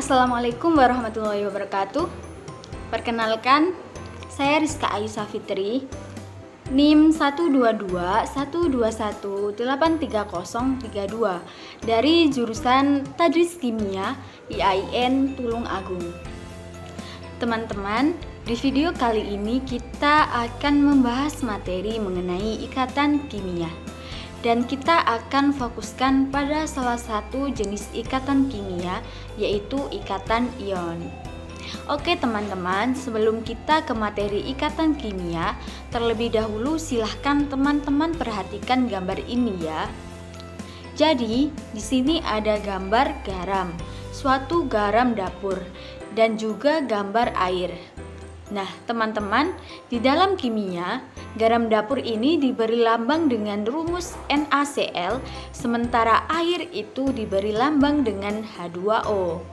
Assalamualaikum warahmatullahi wabarakatuh. Perkenalkan, saya Rizka Ayu Safitri, NIM 12212183032 dari jurusan Tadris Kimia IAIN Tulung Agung. Teman-teman, di video kali ini kita akan membahas materi mengenai ikatan kimia. Dan kita akan fokuskan pada salah satu jenis ikatan kimia, yaitu ikatan ion. Oke teman-teman, sebelum kita ke materi ikatan kimia, terlebih dahulu silahkan teman-teman perhatikan gambar ini ya. Jadi, di sini ada gambar garam, suatu garam dapur, dan juga gambar air. Nah, teman-teman, di dalam kimia, garam dapur ini diberi lambang dengan rumus NaCl, sementara air itu diberi lambang dengan H2O.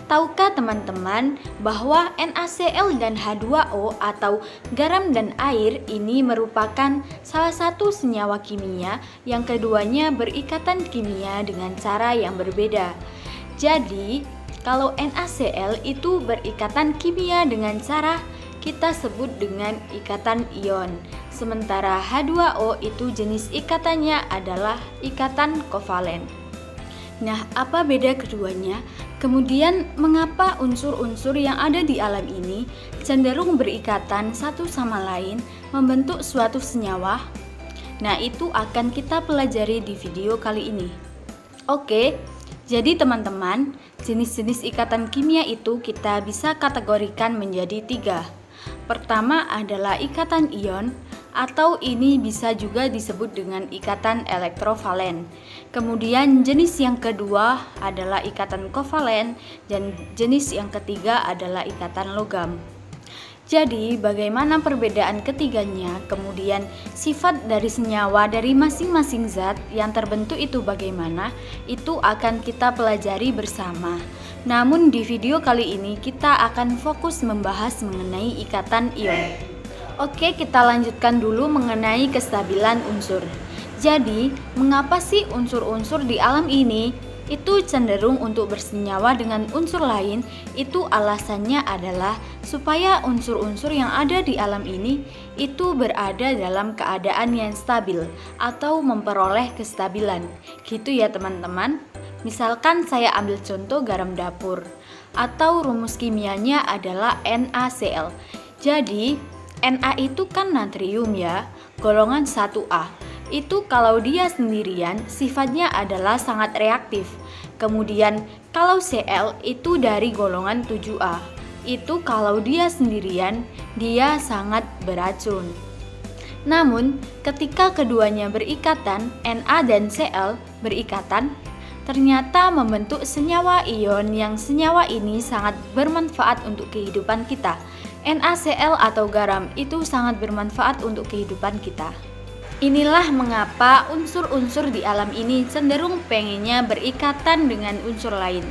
Tahukah teman-teman bahwa NaCl dan H2O atau garam dan air ini merupakan salah satu senyawa kimia yang keduanya berikatan kimia dengan cara yang berbeda. Jadi, kalau NaCl itu berikatan kimia dengan cara kita sebut dengan ikatan ion, sementara H2O itu jenis ikatannya adalah ikatan kovalen. Nah, apa beda keduanya? Kemudian, mengapa unsur-unsur yang ada di alam ini cenderung berikatan satu sama lain membentuk suatu senyawa? Nah, itu akan kita pelajari di video kali ini. Oke. Jadi teman-teman, jenis-jenis ikatan kimia itu kita bisa kategorikan menjadi 3. Pertama adalah ikatan ion, atau ini bisa juga disebut dengan ikatan elektrovalen. Kemudian jenis yang kedua adalah ikatan kovalen, dan jenis yang ketiga adalah ikatan logam. Jadi, bagaimana perbedaan ketiganya, kemudian sifat dari senyawa dari masing-masing zat yang terbentuk itu bagaimana, itu akan kita pelajari bersama. Namun di video kali ini kita akan fokus membahas mengenai ikatan ion. Oke, kita lanjutkan dulu mengenai kestabilan unsur. Jadi, mengapa sih unsur-unsur di alam ini itu cenderung untuk bersenyawa dengan unsur lain? Itu alasannya adalah supaya unsur-unsur yang ada di alam ini itu berada dalam keadaan yang stabil atau memperoleh kestabilan. Gitu ya teman-teman. Misalkan saya ambil contoh garam dapur, atau rumus kimianya adalah NaCl. Jadi Na itu kan natrium ya, golongan 1A. Itu kalau dia sendirian sifatnya adalah sangat reaktif. Kemudian kalau Cl itu dari golongan 7A, itu kalau dia sendirian dia sangat beracun. Namun ketika keduanya berikatan, Na dan Cl berikatan, ternyata membentuk senyawa ion yang senyawa ini sangat bermanfaat untuk kehidupan kita. NaCl atau garam itu sangat bermanfaat untuk kehidupan kita. Inilah mengapa unsur-unsur di alam ini cenderung pengennya berikatan dengan unsur lain,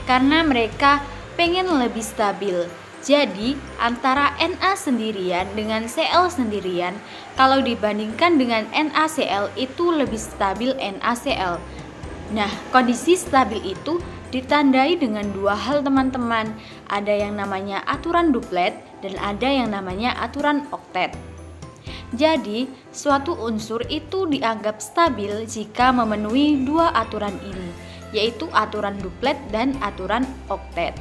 karena mereka pengen lebih stabil. Jadi, antara Na sendirian dengan Cl sendirian, kalau dibandingkan dengan NaCl itu lebih stabil NaCl. Nah, kondisi stabil itu ditandai dengan dua hal teman-teman. Ada yang namanya aturan duplet dan ada yang namanya aturan oktet. Jadi, suatu unsur itu dianggap stabil jika memenuhi dua aturan ini, yaitu aturan duplet dan aturan oktet.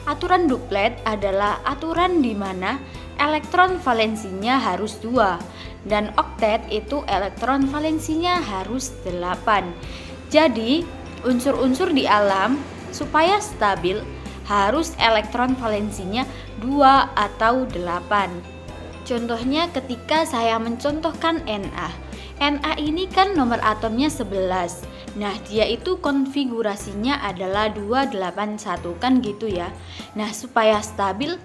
Aturan duplet adalah aturan di mana elektron valensinya harus 2, dan oktet itu elektron valensinya harus 8. Jadi, unsur-unsur di alam supaya stabil harus elektron valensinya 2 atau 8. Contohnya ketika saya mencontohkan Na. Na ini kan nomor atomnya 11. Nah, dia itu konfigurasinya adalah 281 kan gitu ya. Nah, supaya stabil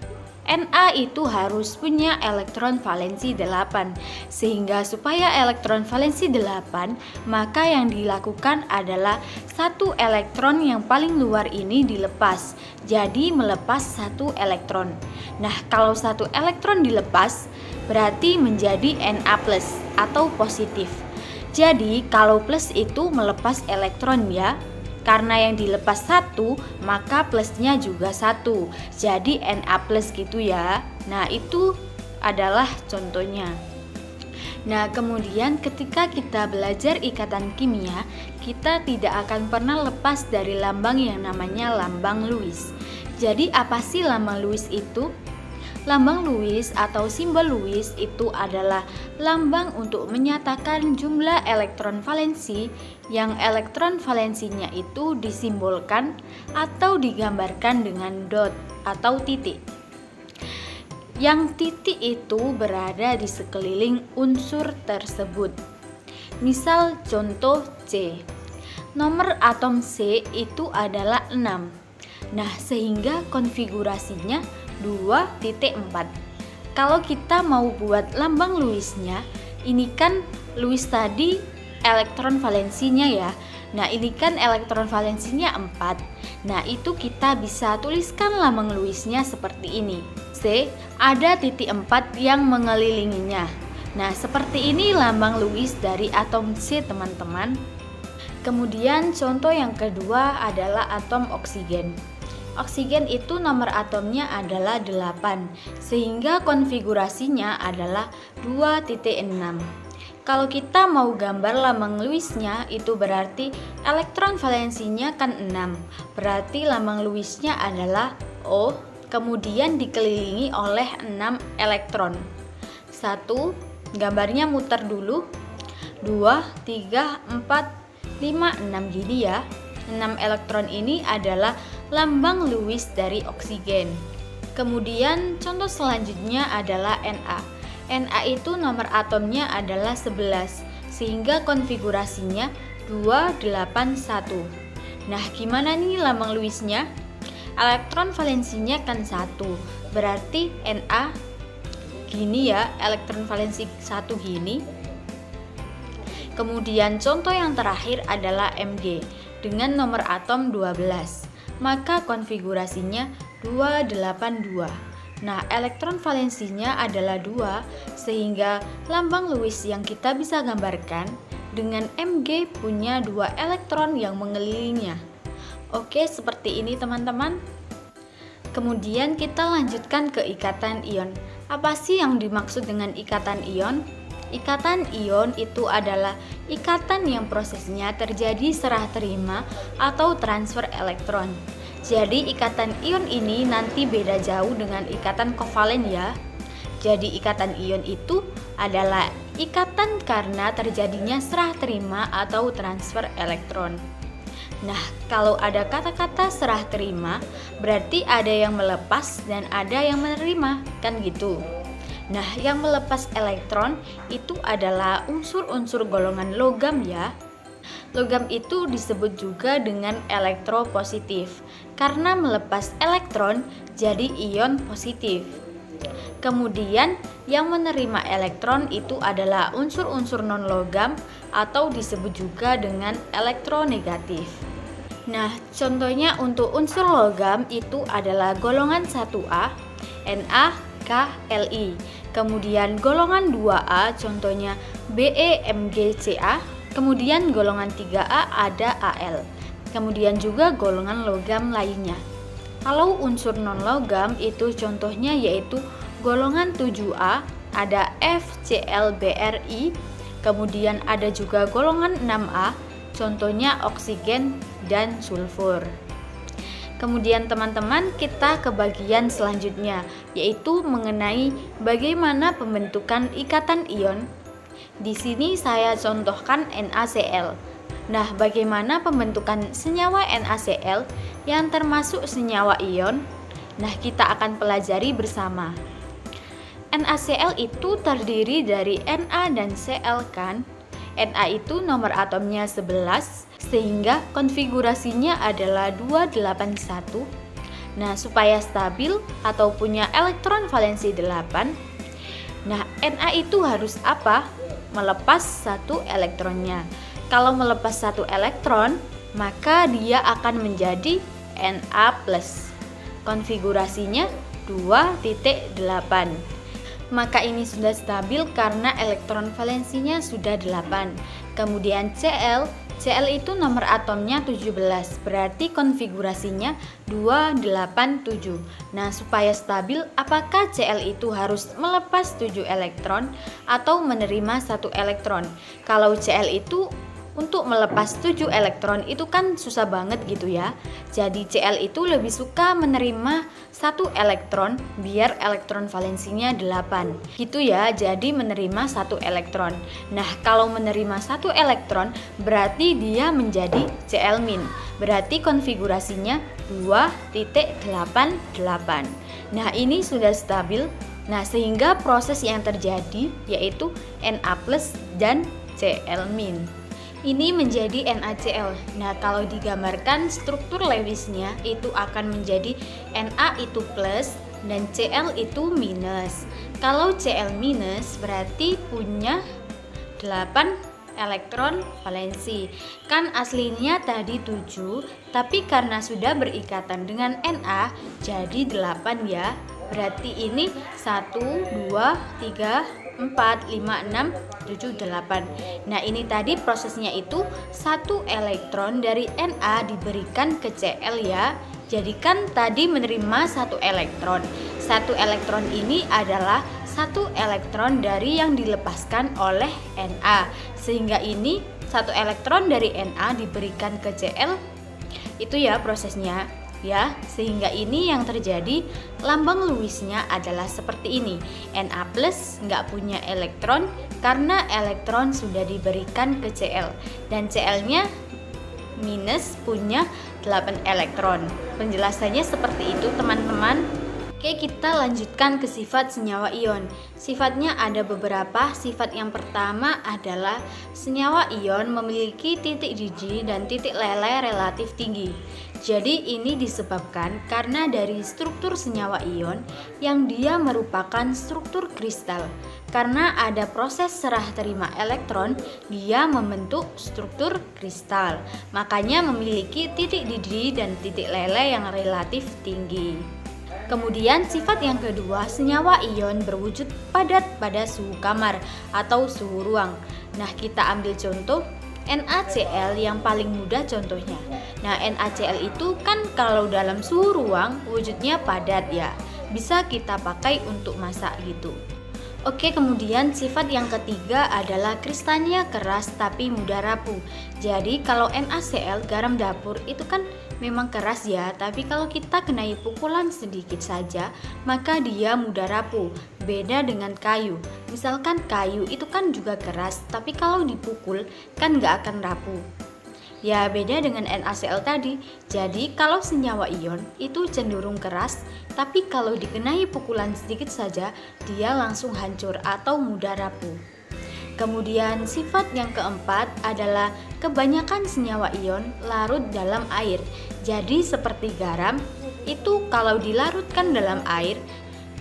Na itu harus punya elektron valensi 8. Sehingga supaya elektron valensi 8, maka yang dilakukan adalah satu elektron yang paling luar ini dilepas. Jadi melepas satu elektron. Nah, kalau satu elektron dilepas, berarti menjadi Na+ atau positif. Jadi kalau plus itu melepas elektron ya. Karena yang dilepas 1, maka plusnya juga 1. Jadi Na plus gitu ya. Nah, itu adalah contohnya. Nah, kemudian ketika kita belajar ikatan kimia, kita tidak akan pernah lepas dari lambang yang namanya lambang Lewis. Jadi apa sih lambang Lewis itu? Lambang Lewis atau simbol Lewis itu adalah lambang untuk menyatakan jumlah elektron valensi yang elektron valensinya itu disimbolkan atau digambarkan dengan dot atau titik. Yang titik itu berada di sekeliling unsur tersebut. Misal contoh C. Nomor atom C itu adalah 6. Nah, sehingga konfigurasinya 2.4. Kalau kita mau buat lambang Lewisnya, ini kan Lewis tadi elektron valensinya ya. Nah, ini kan elektron valensinya 4. Nah, itu kita bisa tuliskan lambang Lewisnya seperti ini. C, ada titik 4 yang mengelilinginya. Nah, seperti ini lambang Lewis dari atom C, teman-teman. Kemudian contoh yang kedua adalah atom oksigen. Oksigen itu nomor atomnya adalah 8, sehingga konfigurasinya adalah 2.6. Kalau kita mau gambar lambang Lewisnya, itu berarti elektron valensinya kan 6. Berarti lambang Lewisnya adalah O, kemudian dikelilingi oleh 6 elektron. 1, gambarnya muter dulu. 2, 3, 4, 5, 6 gini ya. 6 elektron ini adalah lambang Lewis dari oksigen. Kemudian contoh selanjutnya adalah Na. Na itu nomor atomnya adalah 11, sehingga konfigurasinya 281. Nah, gimana nih lambang Lewisnya? Elektron valensinya kan 1, berarti Na gini ya, elektron valensi 1 gini. Kemudian contoh yang terakhir adalah Mg dengan nomor atom 12. Maka konfigurasinya 282. Nah, elektron valensinya adalah 2, sehingga lambang Lewis yang kita bisa gambarkan dengan Mg punya 2 elektron yang mengelilinginya. Oke, seperti ini teman-teman. Kemudian kita lanjutkan ke ikatan ion. Apa sih yang dimaksud dengan ikatan ion? Ikatan ion itu adalah ikatan yang prosesnya terjadi serah terima atau transfer elektron. Jadi ikatan ion ini nanti beda jauh dengan ikatan kovalen ya. Jadi ikatan ion itu adalah ikatan karena terjadinya serah terima atau transfer elektron. Nah, kalau ada kata-kata serah terima, berarti ada yang melepas dan ada yang menerima, kan gitu. Nah, yang melepas elektron itu adalah unsur-unsur golongan logam ya. Logam itu disebut juga dengan elektropositif karena melepas elektron jadi ion positif. Kemudian yang menerima elektron itu adalah unsur-unsur non-logam atau disebut juga dengan elektronegatif. Nah, contohnya untuk unsur logam itu adalah golongan 1A, Na, K, Li. Kemudian golongan 2A contohnya Be, Mg, Ca. Kemudian golongan 3A ada Al. Kemudian juga golongan logam lainnya. Kalau unsur non-logam itu contohnya yaitu golongan 7A ada FCl, Bri. Kemudian ada juga golongan 6A contohnya oksigen dan sulfur. Kemudian teman-teman kita ke bagian selanjutnya yaitu mengenai bagaimana pembentukan ikatan ion. Di sini saya contohkan NaCl. Nah, bagaimana pembentukan senyawa NaCl yang termasuk senyawa ion? Nah, kita akan pelajari bersama. NaCl itu terdiri dari Na dan Cl kan? Na itu nomor atomnya 11, sehingga konfigurasinya adalah 281. Nah, supaya stabil atau punya elektron valensi 8, nah Na itu harus apa? Melepas 1 elektronnya. Kalau melepas 1 elektron, maka dia akan menjadi Na+. Konfigurasinya 2.8. Maka ini sudah stabil karena elektron valensinya sudah 8. Kemudian Cl Cl itu nomor atomnya 17, berarti konfigurasinya 287. Nah, supaya stabil, apakah Cl itu harus melepas 7 elektron atau menerima 1 elektron? Kalau Cl itu untuk melepas 7 elektron itu kan susah banget gitu ya. Jadi Cl itu lebih suka menerima 1 elektron biar elektron valensinya 8. Gitu ya, jadi menerima 1 elektron. Nah, kalau menerima 1 elektron berarti dia menjadi Cl-. Berarti konfigurasinya 2.88. Nah, ini sudah stabil. Nah, sehingga proses yang terjadi yaitu Na+ dan Cl-. Ini menjadi NaCl. Nah, kalau digambarkan struktur Lewisnya itu akan menjadi Na itu plus dan Cl itu minus. Kalau Cl minus berarti punya 8 elektron valensi. Kan aslinya tadi 7, tapi karena sudah berikatan dengan Na jadi 8 ya. Berarti ini 1, 2, 3, 4, 5, 6, 7, 8. Nah, ini tadi prosesnya itu 1 elektron dari Na diberikan ke Cl ya. Jadi kan tadi menerima 1 elektron. 1 elektron ini adalah 1 elektron dari yang dilepaskan oleh Na. Sehingga ini 1 elektron dari Na diberikan ke Cl. Itu ya prosesnya. Ya, sehingga ini yang terjadi, lambang Lewisnya adalah seperti ini. Na+ nggak punya elektron karena elektron sudah diberikan ke Cl, dan Cl-nya minus punya 8 elektron. Penjelasannya seperti itu teman-teman. Oke, kita lanjutkan ke sifat senyawa ion. Sifatnya ada beberapa. Sifat yang pertama adalah senyawa ion memiliki titik jiji dan titik leleh relatif tinggi. Jadi ini disebabkan karena dari struktur senyawa ion yang dia merupakan struktur kristal. Karena ada proses serah terima elektron, dia membentuk struktur kristal. Makanya memiliki titik jiji dan titik leleh yang relatif tinggi. Kemudian sifat yang kedua, senyawa ion berwujud padat pada suhu kamar atau suhu ruang. Nah, kita ambil contoh NaCl yang paling mudah contohnya. Nah, NaCl itu kan kalau dalam suhu ruang wujudnya padat ya. Bisa kita pakai untuk masak gitu. Oke, kemudian sifat yang ketiga adalah kristalnya keras tapi mudah rapuh. Jadi kalau NaCl garam dapur itu kan memang keras ya, tapi kalau kita kenai pukulan sedikit saja maka dia mudah rapuh. Beda dengan kayu. Misalkan kayu itu kan juga keras, tapi kalau dipukul kan nggak akan rapuh. Ya, beda dengan NaCl tadi. Jadi kalau senyawa ion itu cenderung keras, tapi kalau dikenai pukulan sedikit saja dia langsung hancur atau mudah rapuh. Kemudian sifat yang keempat adalah kebanyakan senyawa ion larut dalam air. Jadi seperti garam itu kalau dilarutkan dalam air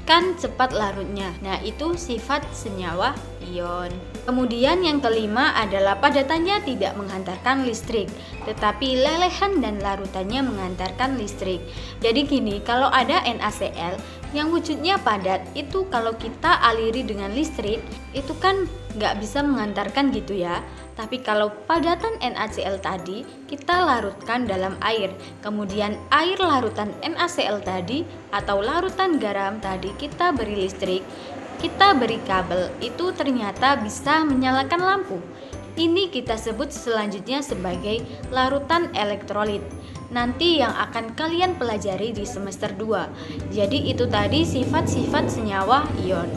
kan cepat larutnya. Nah, itu sifat senyawa ion. Kemudian yang kelima adalah padatannya tidak menghantarkan listrik, tetapi lelehan dan larutannya menghantarkan listrik. Jadi gini, kalau ada NaCl yang wujudnya padat, itu kalau kita aliri dengan listrik, itu kan nggak bisa menghantarkan gitu ya. Tapi kalau padatan NaCl tadi kita larutkan dalam air, kemudian air larutan NaCl tadi atau larutan garam tadi kita beri listrik, kita beri kabel, itu ternyata bisa menyalakan lampu. Ini kita sebut selanjutnya sebagai larutan elektrolit. Nanti yang akan kalian pelajari di semester 2. Jadi itu tadi sifat-sifat senyawa ion.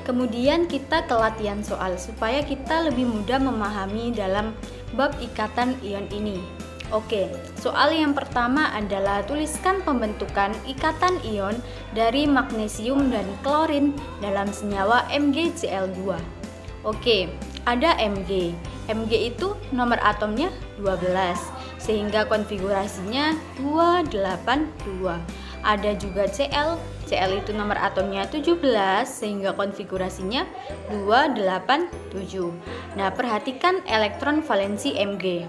Kemudian kita ke latihan soal supaya kita lebih mudah memahami dalam bab ikatan ion ini. Oke, soal yang pertama adalah tuliskan pembentukan ikatan ion dari magnesium dan klorin dalam senyawa MgCl2. Oke, ada Mg. Mg itu nomor atomnya 12, sehingga konfigurasinya 282. Ada juga Cl. Cl itu nomor atomnya 17, sehingga konfigurasinya 287. Nah, perhatikan elektron valensi Mg.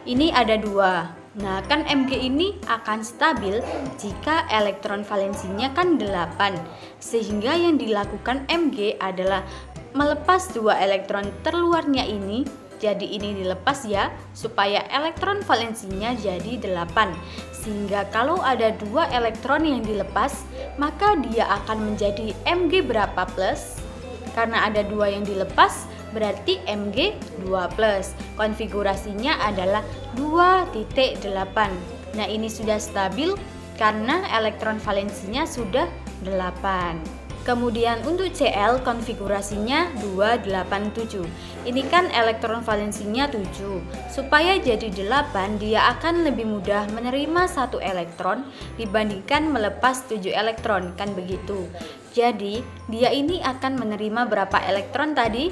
Ini ada 2. Nah, kan Mg ini akan stabil jika elektron valensinya kan 8. Sehingga yang dilakukan Mg adalah melepas 2 elektron terluarnya ini Jadi ini dilepas ya, supaya elektron valensinya jadi 8. Sehingga kalau ada 2 elektron yang dilepas, maka dia akan menjadi Mg berapa plus? Karena ada 2 yang dilepas, berarti Mg 2+. Konfigurasinya adalah 2.8. Nah, ini sudah stabil karena elektron valensinya sudah 8. Kemudian untuk Cl konfigurasinya 287. Ini kan elektron valensinya 7. Supaya jadi 8, dia akan lebih mudah menerima 1 elektron dibandingkan melepas 7 elektron, kan begitu. Jadi, dia ini akan menerima berapa elektron tadi?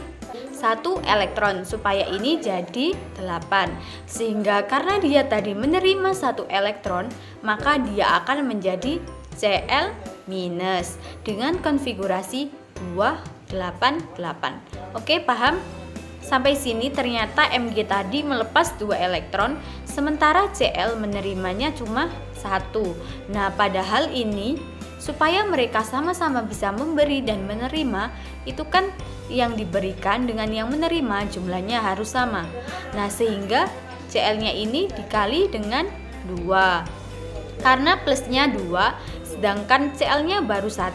1 elektron, supaya ini jadi 8. Sehingga karena dia tadi menerima 1 elektron, maka dia akan menjadi Cl- dengan konfigurasi 288. Oke, paham? Sampai sini ternyata Mg tadi melepas 2 elektron, sementara Cl menerimanya cuma 1. Nah, padahal ini supaya mereka sama-sama bisa memberi dan menerima, itu kan yang diberikan dengan yang menerima jumlahnya harus sama. Nah, sehingga Cl-nya ini dikali dengan 2. Karena plusnya 2, sedangkan Cl-nya baru 1.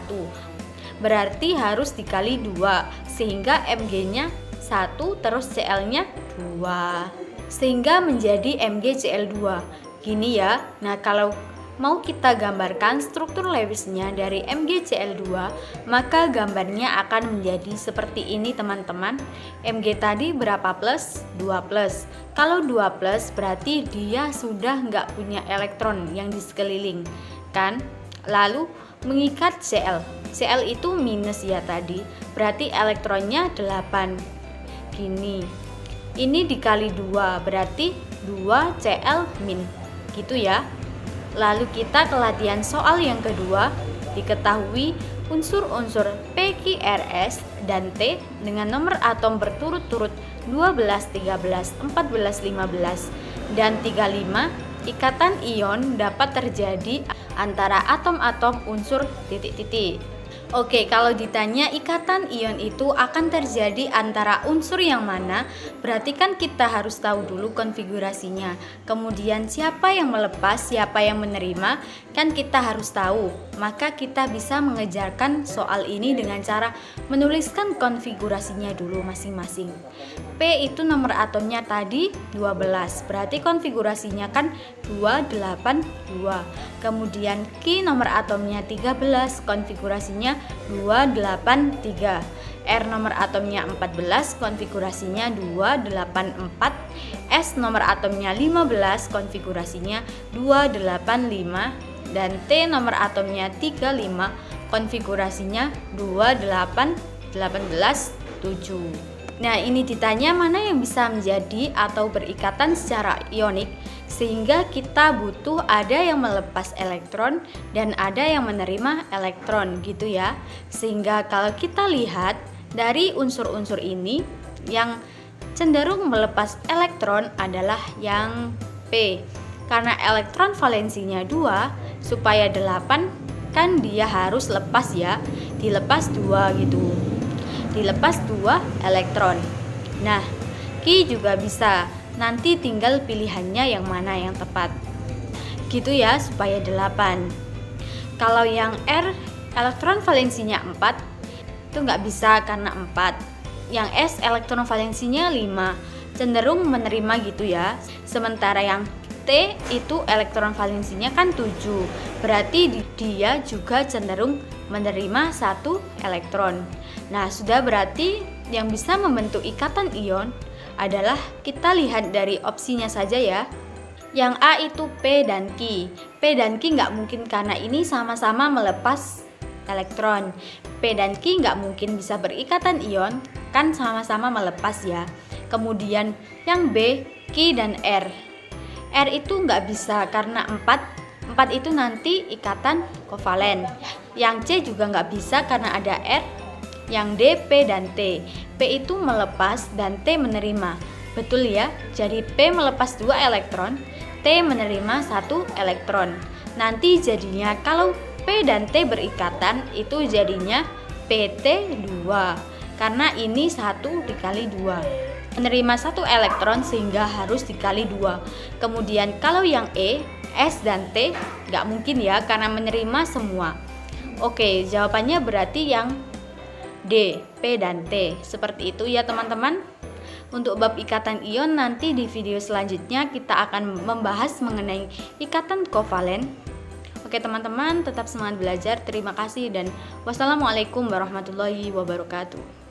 Berarti harus dikali 2, sehingga Mg-nya 1 terus Cl-nya 2. Sehingga menjadi MgCl2. Gini ya. Nah, kalau mau kita gambarkan struktur Lewisnya dari MgCl2, maka gambarnya akan menjadi seperti ini teman-teman. Mg tadi berapa plus? 2 plus. Kalau 2 plus berarti dia sudah nggak punya elektron yang di sekeliling, kan? Lalu mengikat Cl. Cl itu minus ya tadi, berarti elektronnya 8. Gini. Ini dikali 2 berarti 2 Cl min. Gitu ya. Lalu kita ke latihan soal yang kedua. Diketahui unsur-unsur P, Q, R, S, dan T dengan nomor atom berturut-turut 12, 13, 14, 15, dan 35. Ikatan ion dapat terjadi antara atom-atom unsur titik-titik. Oke, kalau ditanya ikatan ion itu akan terjadi antara unsur yang mana, berarti kan kita harus tahu dulu konfigurasinya. Kemudian siapa yang melepas, siapa yang menerima, kan kita harus tahu. Maka kita bisa mengejarkan soal ini dengan cara menuliskan konfigurasinya dulu masing-masing. P itu nomor atomnya tadi 12, berarti konfigurasinya kan 282. Kemudian Q nomor atomnya 13, konfigurasinya 283. R nomor atomnya 14, konfigurasinya 284. S nomor atomnya 15, konfigurasinya 285. Dan T nomor atomnya 35, konfigurasinya 28187. Nah, ini ditanya mana yang bisa menjadi atau berikatan secara ionik, sehingga kita butuh ada yang melepas elektron dan ada yang menerima elektron gitu ya. Sehingga kalau kita lihat dari unsur-unsur ini, yang cenderung melepas elektron adalah yang P. Karena elektron valensinya 2, supaya 8 kan dia harus lepas ya, dilepas 2 gitu. Dilepas 2 elektron. Nah, Q juga bisa. Nanti tinggal pilihannya yang mana yang tepat. Gitu ya, supaya 8. Kalau yang R, elektron valensinya 4, itu nggak bisa karena 4. Yang S, elektron valensinya 5, cenderung menerima gitu ya. Sementara yang T itu elektron valensinya kan 7, berarti dia juga cenderung menerima 1 elektron. Nah, sudah berarti yang bisa membentuk ikatan ion adalah kita lihat dari opsinya saja ya. Yang A itu P dan Q. P dan Q nggak mungkin karena ini sama-sama melepas elektron. P dan Q nggak mungkin bisa berikatan ion, kan sama-sama melepas ya. Kemudian yang B, Q dan R. R itu nggak bisa karena 4 itu nanti ikatan kovalen. Yang C juga nggak bisa karena ada R. Yang D, P dan T. P itu melepas dan T menerima. Betul ya? Jadi P melepas 2 elektron, T menerima 1 elektron. Nanti jadinya kalau P dan T berikatan itu jadinya PT2. Karena ini 1 dikali 2. menerima 1 elektron sehingga harus dikali 2. Kemudian kalau yang E, S dan T nggak mungkin ya karena menerima semua. Oke, jawabannya berarti yang D, P dan T. Seperti itu ya teman-teman. Untuk bab ikatan ion nanti di video selanjutnya kita akan membahas mengenai ikatan kovalen. Oke teman-teman, tetap semangat belajar. Terima kasih dan wassalamualaikum warahmatullahi wabarakatuh.